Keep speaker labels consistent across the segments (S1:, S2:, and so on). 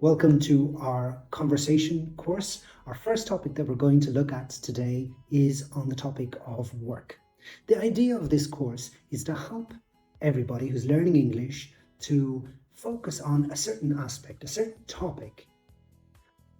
S1: Welcome to our conversation course. Our first topic that we're going to look at today is on the topic of work. The idea of this course is to help everybody who's learning English to focus on a certain aspect, a certain topic,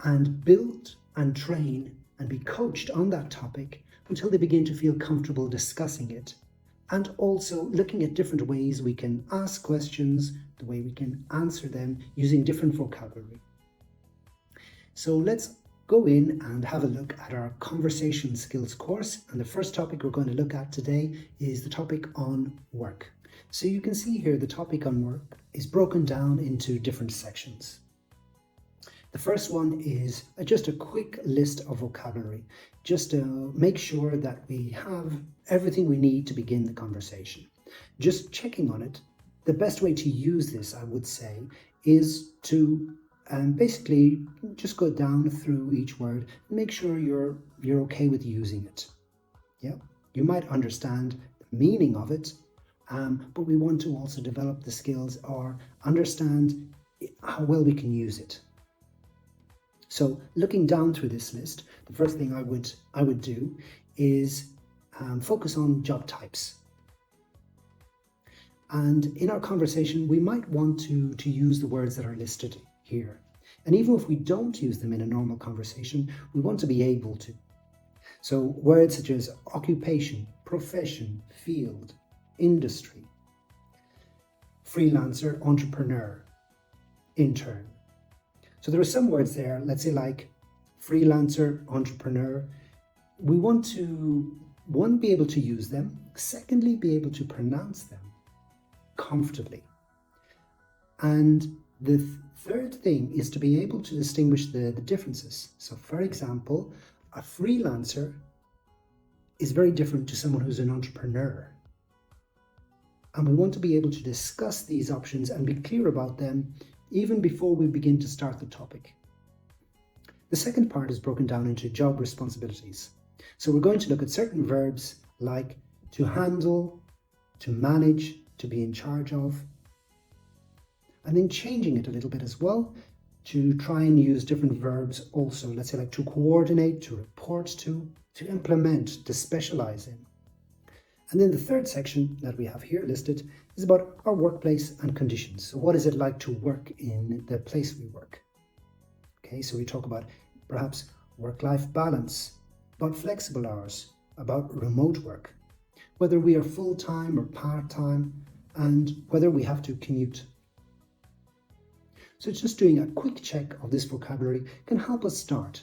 S1: and build and train and be coached on that topic until they begin to feel comfortable discussing it. And also looking at different ways we can ask questions, the way we can answer them using different vocabulary. So let's go in and have a look at our conversation skills course. And the first topic we're going to look at today is the topic on work. So you can see here the topic on work is broken down into different sections. The first one is just a quick list of vocabulary, just to make sure that we have everything we need to begin the conversation. Just checking on it. The best way to use this, I would say, is to basically just go down through each word and make sure you're okay with using it. Yeah, you might understand the meaning of it, but we want to also develop the skills or understand how well we can use it. So looking down through this list, the first thing I would do is focus on job types. And in our conversation, we might want to use the words that are listed here. And even if we don't use them in a normal conversation, we want to be able to. So words such as occupation, profession, field, industry, freelancer, entrepreneur, intern. So there are some words there, let's say like freelancer, entrepreneur. We want to, one, be able to use them. Secondly, be able to pronounce them comfortably. And the third thing is to be able to distinguish the differences. So for example, a freelancer is very different to someone who's an entrepreneur. And we want to be able to discuss these options and be clear about them even before we begin to start the topic. The second part is broken down into job responsibilities. So we're going to look at certain verbs like to handle, to manage, to be in charge of, and then changing it a little bit as well to try and use different verbs also, let's say like to coordinate, to report to implement, to specialize in. And then the third section that we have here listed is about our workplace and conditions. So what is it like to work in the place we work? Okay, so we talk about perhaps work-life balance, about flexible hours, about remote work, whether we are full-time or part-time, and whether we have to commute. So just doing a quick check of this vocabulary can help us start.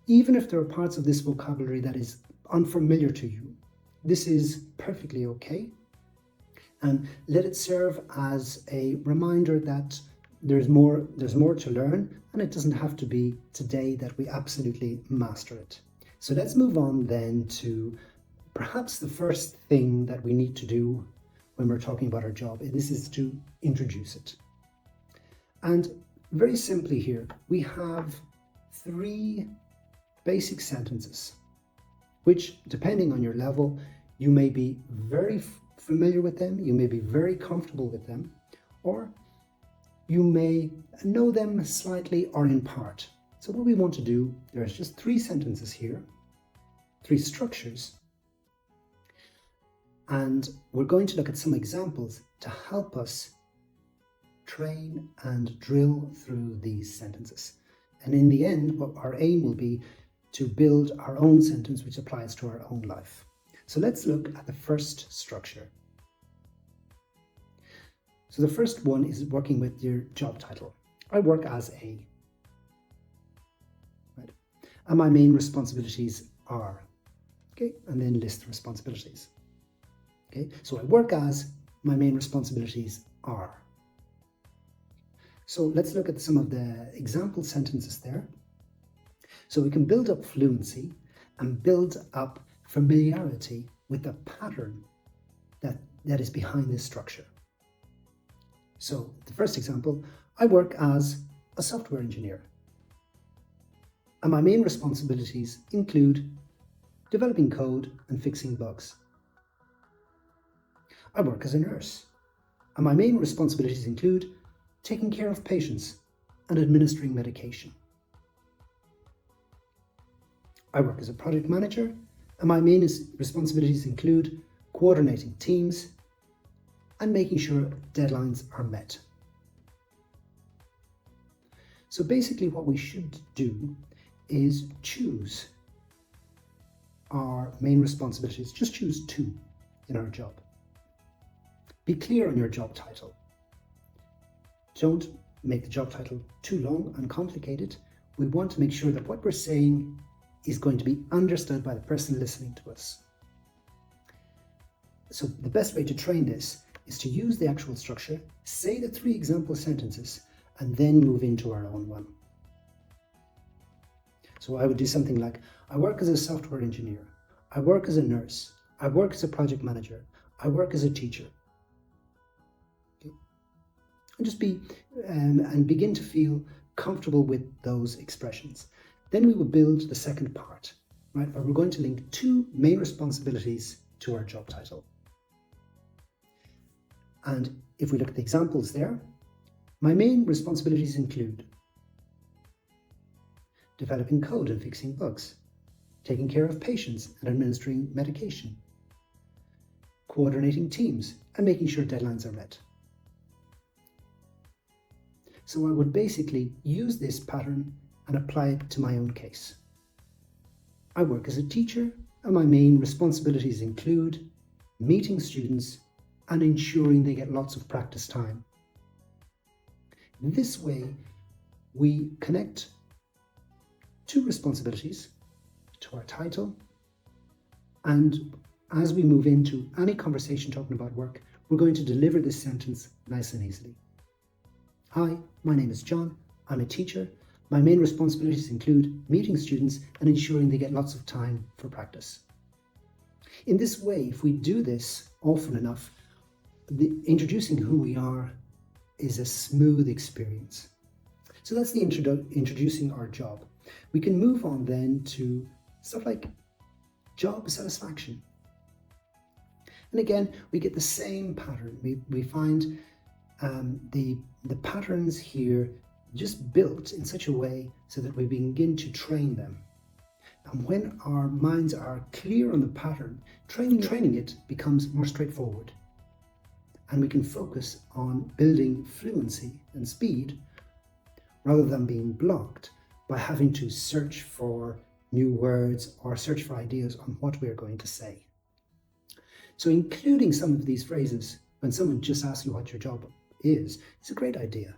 S1: Even if there are parts of this vocabulary that is unfamiliar to you, this is perfectly okay. And let it serve as a reminder that there's more to learn, and it doesn't have to be today that we absolutely master it. So let's move on then to perhaps the first thing that we need to do when we're talking about our job, and this is to introduce it. And very simply here, we have 3 basic sentences, which depending on your level, you may be very familiar with them, you may be very comfortable with them, or you may know them slightly or in part. So what we want to do, there's just 3 sentences here, 3 structures, and we're going to look at some examples to help us train and drill through these sentences. And in the end, what our aim will be to build our own sentence which applies to our own life. So let's look at the first structure. So the first one is working with your job title. I work as a, right? And my main responsibilities are, okay, and then list the responsibilities. Okay, so I work as, my main responsibilities are. So let's look at some of the example sentences there. So we can build up fluency and build up familiarity with the pattern that is behind this structure. So the first example, I work as a software engineer. And my main responsibilities include developing code and fixing bugs. I work as a nurse. And my main responsibilities include taking care of patients and administering medication. I work as a project manager, and my main responsibilities include coordinating teams and making sure deadlines are met. So basically what we should do is choose our main responsibilities. Just choose 2 in our job. Be clear on your job title. Don't make the job title too long and complicated. We want to make sure that what we're saying is going to be understood by the person listening to us. So the best way to train this is to use the actual structure, say the 3 example sentences, and then move into our own one. So I would do something like, I work as a software engineer, I work as a nurse, I work as a project manager, I work as a teacher. Okay? And just and begin to feel comfortable with those expressions. Then we will build the second part, right? Where we're going to link 2 main responsibilities to our job title. And if we look at the examples there, my main responsibilities include developing code and fixing bugs, taking care of patients and administering medication, coordinating teams and making sure deadlines are met. So I would basically use this pattern and apply it to my own case. I work as a teacher, and my main responsibilities include meeting students and ensuring they get lots of practice time. This way, we connect 2 responsibilities to our title, and as we move into any conversation talking about work, we're going to deliver this sentence nice and easily. Hi, my name is John. I'm a teacher. My main responsibilities include meeting students and ensuring they get lots of time for practice. In this way, if we do this often enough, introducing who we are is a smooth experience. So that's the introducing our job. We can move on then to stuff like job satisfaction. And again, we get the same pattern. We find the patterns here just built in such a way so that we begin to train them. And when our minds are clear on the pattern, training it becomes more straightforward. And we can focus on building fluency and speed rather than being blocked by having to search for new words or search for ideas on what we're going to say. So including some of these phrases when someone just asks you what your job is a great idea,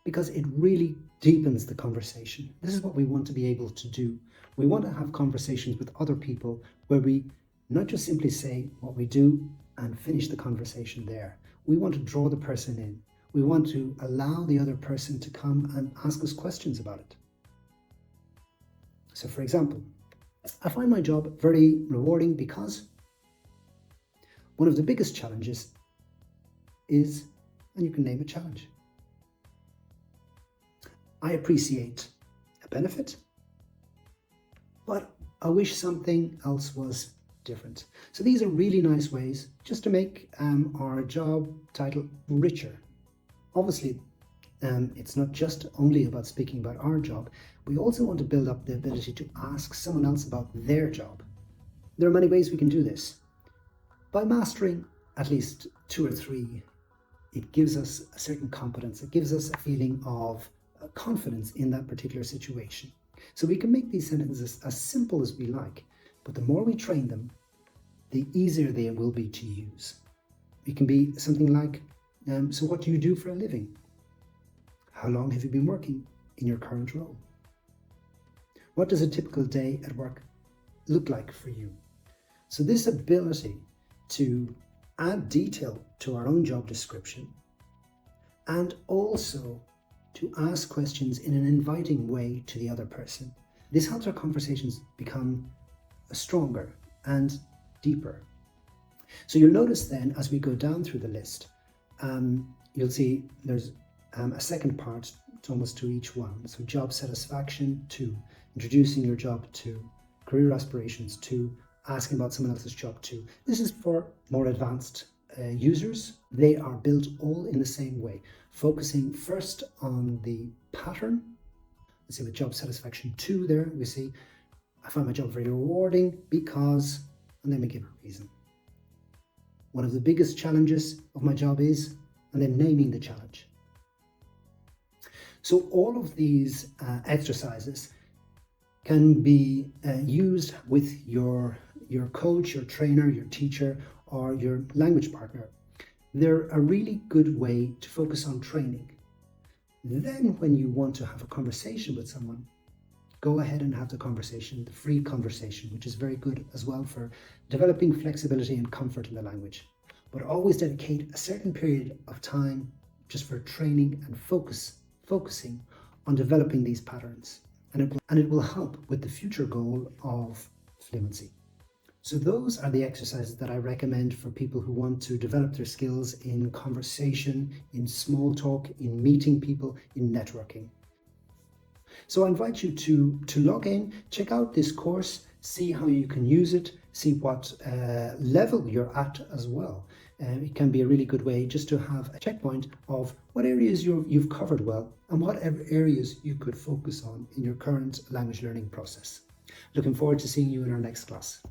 S1: because it really deepens the conversation. This is what we want to be able to do. We want to have conversations with other people where we not just simply say what we do and finish the conversation there. We want to draw the person in. We want to allow the other person to come and ask us questions about it. So for example, I find my job very rewarding because one of the biggest challenges is, and you can name a challenge. I appreciate a benefit, but I wish something else was different. So these are really nice ways just to make our job title richer. Obviously, it's not just only about speaking about our job. We also want to build up the ability to ask someone else about their job. There are many ways we can do this. By mastering at least 2 or 3, it gives us a certain competence. It gives us a feeling of confidence in that particular situation. So we can make these sentences as simple as we like, but the more we train them, the easier they will be to use. It can be something like, so what do you do for a living? How long have you been working in your current role? What does a typical day at work look like for you? So this ability to add detail to our own job description and also to ask questions in an inviting way to the other person. This helps our conversations become stronger and deeper. So you'll notice then as we go down through the list, you'll see there's a second part almost to each one. So job satisfaction, 2, introducing your job, 2, career aspirations, 2, asking about someone else's job, 2. This is for more advanced users. They are built all in the same way. focusing first on the pattern. Let's see with job satisfaction 2 there, we see I find my job very rewarding because, and then we give a reason. One of the biggest challenges of my job is, and then naming the challenge. So all of these exercises can be used with your coach, your trainer, your teacher, or your language partner. They're a really good way to focus on training. Then when you want to have a conversation with someone, go ahead and have the conversation, the free conversation, which is very good as well for developing flexibility and comfort in the language. But always dedicate a certain period of time just for training and focusing on developing these patterns. And it will help with the future goal of fluency. So those are the exercises that I recommend for people who want to develop their skills in conversation, in small talk, in meeting people, in networking. So I invite you to log in, check out this course, see how you can use it, see what level you're at as well. It can be a really good way just to have a checkpoint of what areas you've covered well and what areas you could focus on in your current language learning process. Looking forward to seeing you in our next class.